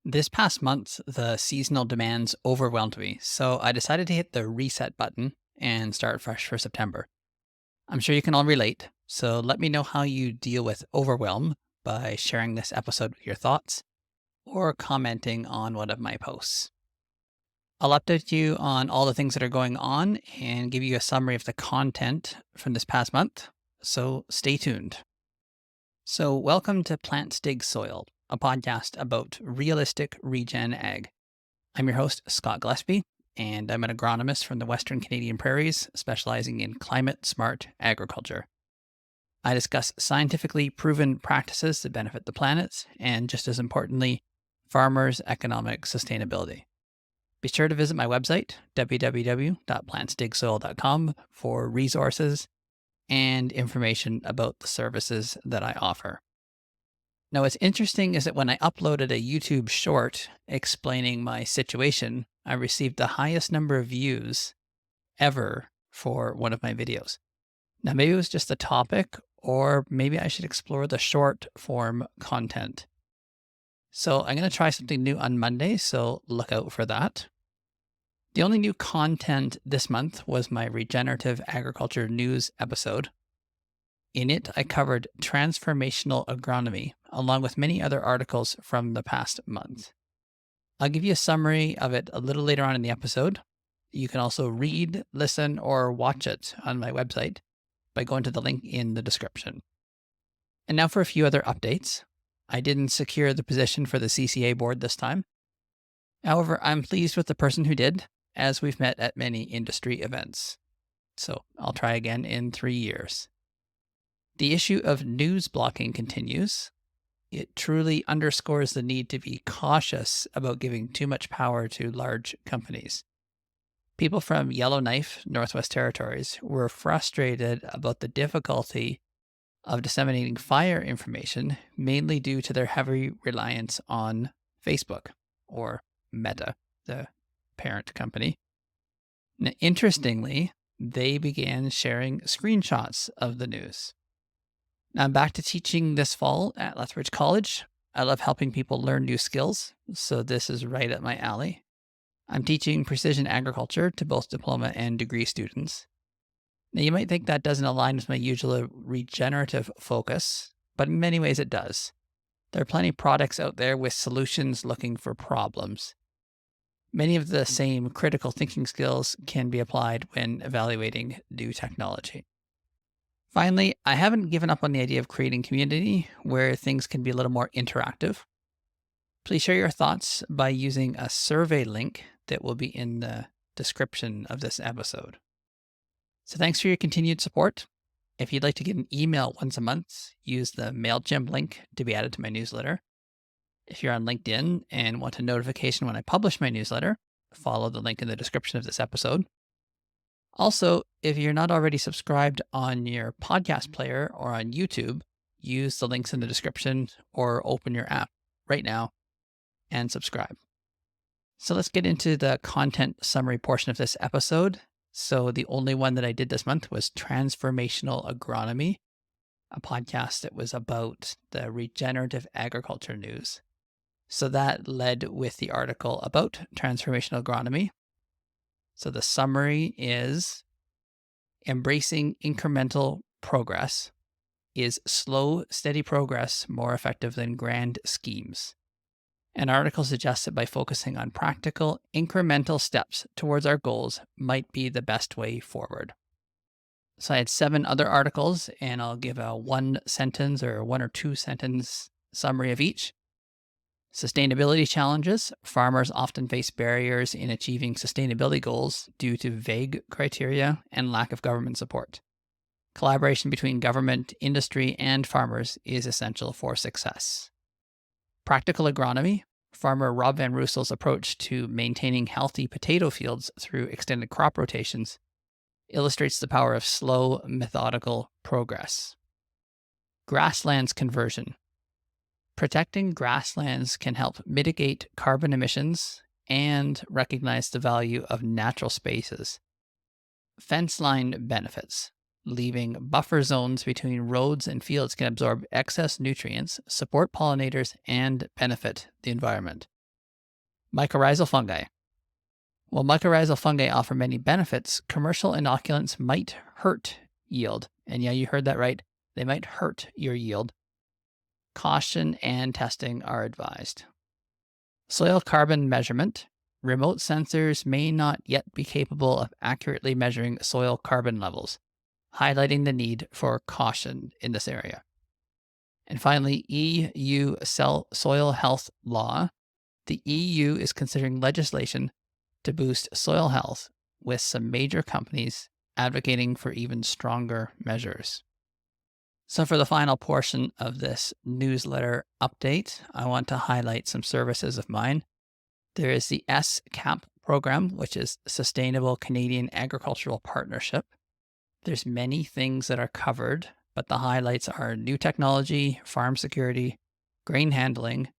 This past month, the seasonal demands overwhelmed me, so I decided to hit the reset button and start fresh for September. I'm sure you can all relate, so let me know how you deal with overwhelm by sharing this episode with your thoughts or commenting on one of my posts. I'll update you on all the things that are going on and give you a summary of the content from this past month, so stay tuned. So, welcome to Plants Dig Soil, a podcast about realistic regen ag. I'm your host, Scott Gillespie, and I'm an agronomist from the Western Canadian Prairies, specializing in climate smart agriculture. I discuss scientifically proven practices that benefit the planet and, just as importantly, farmers' economic sustainability. Be sure to visit my website, www.plantsdigsoil.com, for resources and information about the services that I offer. Now, what's interesting is that when I uploaded a YouTube short explaining my situation, I received the highest number of views ever for one of my videos. Now, maybe it was just the topic, or maybe I should explore the short form content. So I'm going to try something new on Monday, so look out for that. The only new content this month was my regenerative agriculture news episode. In it, I covered transformational agronomy, along with many other articles from the past month. I'll give you a summary of it a little later on in the episode. You can also read, listen, or watch it on my website by going to the link in the description. And now for a few other updates. I didn't secure the position for the CCA board this time. However, I'm pleased with the person who did, as we've met at many industry events. So I'll try again in 3 years. The issue of news blocking continues. It truly underscores the need to be cautious about giving too much power to large companies. People from Yellowknife, Northwest Territories, were frustrated about the difficulty of disseminating fire information, mainly due to their heavy reliance on Facebook, or Meta, the parent company. Now, interestingly, they began sharing screenshots of the news. Now I'm back to teaching this fall at Lethbridge College. I love helping people learn new skills, so this is right up my alley. I'm teaching precision agriculture to both diploma and degree students. Now you might think that doesn't align with my usual regenerative focus, but in many ways it does. There are plenty of products out there with solutions looking for problems. Many of the same critical thinking skills can be applied when evaluating new technology. Finally, I haven't given up on the idea of creating community where things can be a little more interactive. Please share your thoughts by using a survey link that will be in the description of this episode. So thanks for your continued support. If you'd like to get an email once a month, use the MailChimp link to be added to my newsletter. If you're on LinkedIn and want a notification when I publish my newsletter, follow the link in the description of this episode. Also, if you're not already subscribed on your podcast player or on YouTube, use the links in the description or open your app right now and subscribe. So let's get into the content summary portion of this episode. So the only one that I did this month was Transformational Agronomy, a podcast that was about the regenerative agriculture news. So that led with the article about transformational agronomy. So the summary is: embracing incremental progress. Is slow, steady progress more effective than grand schemes? An article suggests that by focusing on practical, incremental steps towards our goals might be the best way forward. So I had 7 other articles, and I'll give a 1-sentence or 1 or 2-sentence summary of each. Sustainability challenges. Farmers often face barriers in achieving sustainability goals due to vague criteria and lack of government support. Collaboration between government, industry, and farmers is essential for success. Practical agronomy. Farmer Rob Van Roosel's approach to maintaining healthy potato fields through extended crop rotations illustrates the power of slow, methodical progress. Grasslands conversion. Protecting grasslands can help mitigate carbon emissions and recognize the value of natural spaces. Fence line benefits. Leaving buffer zones between roads and fields can absorb excess nutrients, support pollinators, and benefit the environment. Mycorrhizal fungi. While mycorrhizal fungi offer many benefits, commercial inoculants might hurt yield. And yeah, you heard that right. They might hurt your yield. Caution and testing are advised. Soil carbon measurement. Remote sensors may not yet be capable of accurately measuring soil carbon levels, highlighting the need for caution in this area. And finally, EU soil health law. The EU is considering legislation to boost soil health, with some major companies advocating for even stronger measures. So for the final portion of this newsletter update, I want to highlight some services of mine. There is the SCAP program, which is Sustainable Canadian Agricultural Partnership. There's many things that are covered, but the highlights are new technology, farm security, grain handling,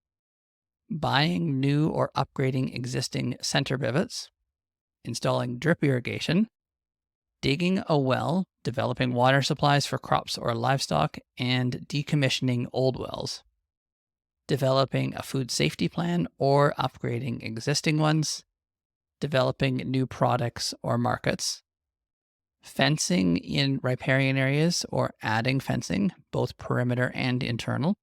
buying new or upgrading existing center pivots, installing drip irrigation, digging a well, developing water supplies for crops or livestock, and decommissioning old wells, developing a food safety plan or upgrading existing ones, developing new products or markets, fencing in riparian areas or adding fencing, both perimeter and internal,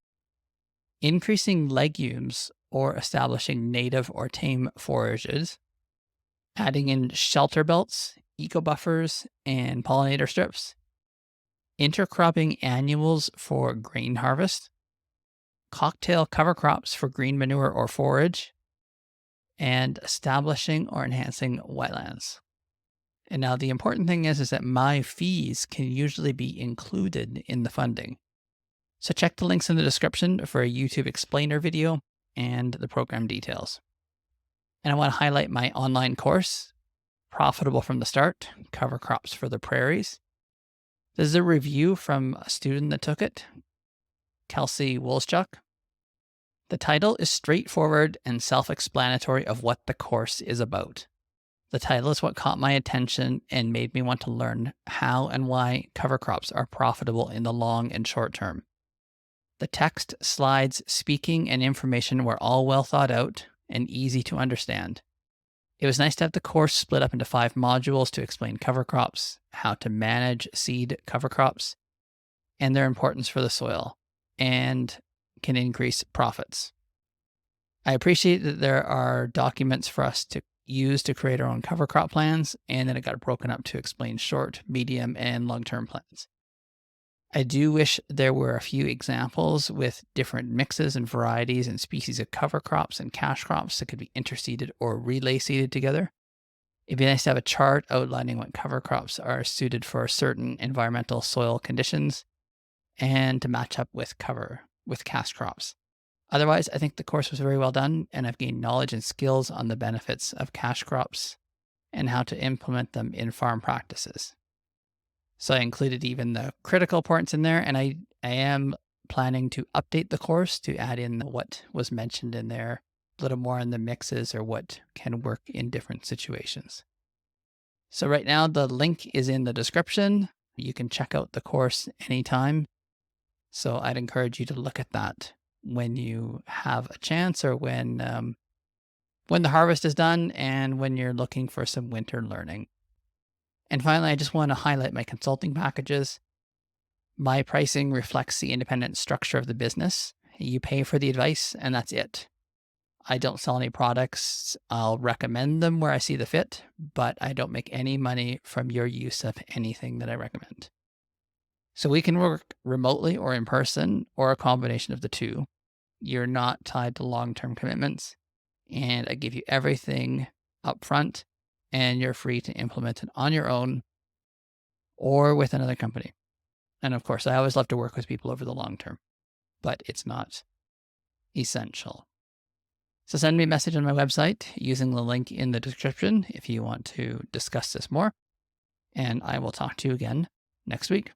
increasing legumes or establishing native or tame forages, adding in shelter belts, eco-buffers, and pollinator strips, intercropping annuals for grain harvest, cocktail cover crops for green manure or forage, and establishing or enhancing wetlands. And now the important thing is that my fees can usually be included in the funding. So check the links in the description for a YouTube explainer video and the program details. And I want to highlight my online course, Profitable from the Start, Cover Crops for the Prairies. This is a review from a student that took it, Kelsey Wolschuk. The title is straightforward and self-explanatory of what the course is about. The title is what caught my attention and made me want to learn how and why cover crops are profitable in the long and short term. The text, slides, speaking, and information were all well thought out and easy to understand. It was nice to have the course split up into 5 modules to explain cover crops, how to manage seed cover crops, and their importance for the soil, and can increase profits. I appreciate that there are documents for us to use to create our own cover crop plans, and then it got broken up to explain short, medium, and long-term plans. I do wish there were a few examples with different mixes and varieties and species of cover crops and cash crops that could be interseeded or relay seeded together. It'd be nice to have a chart outlining what cover crops are suited for certain environmental soil conditions and to match up with cash crops. Otherwise, I think the course was very well done, and I've gained knowledge and skills on the benefits of cash crops and how to implement them in farm practices. So I included even the critical points in there, and I am planning to update the course to add in what was mentioned in there, a little more on the mixes or what can work in different situations. So right now, the link is in the description. You can check out the course anytime. So I'd encourage you to look at that when you have a chance or when the harvest is done and when you're looking for some winter learning. And finally, I just want to highlight my consulting packages. My pricing reflects the independent structure of the business. You pay for the advice, and that's it. I don't sell any products. I'll recommend them where I see the fit, but I don't make any money from your use of anything that I recommend. So we can work remotely or in person or a combination of the two. You're not tied to long-term commitments, and I give you everything up front, and you're free to implement it on your own or with another company. And of course, I always love to work with people over the long term, but it's not essential. So send me a message on my website using the link in the description if you want to discuss this more, and I will talk to you again next week.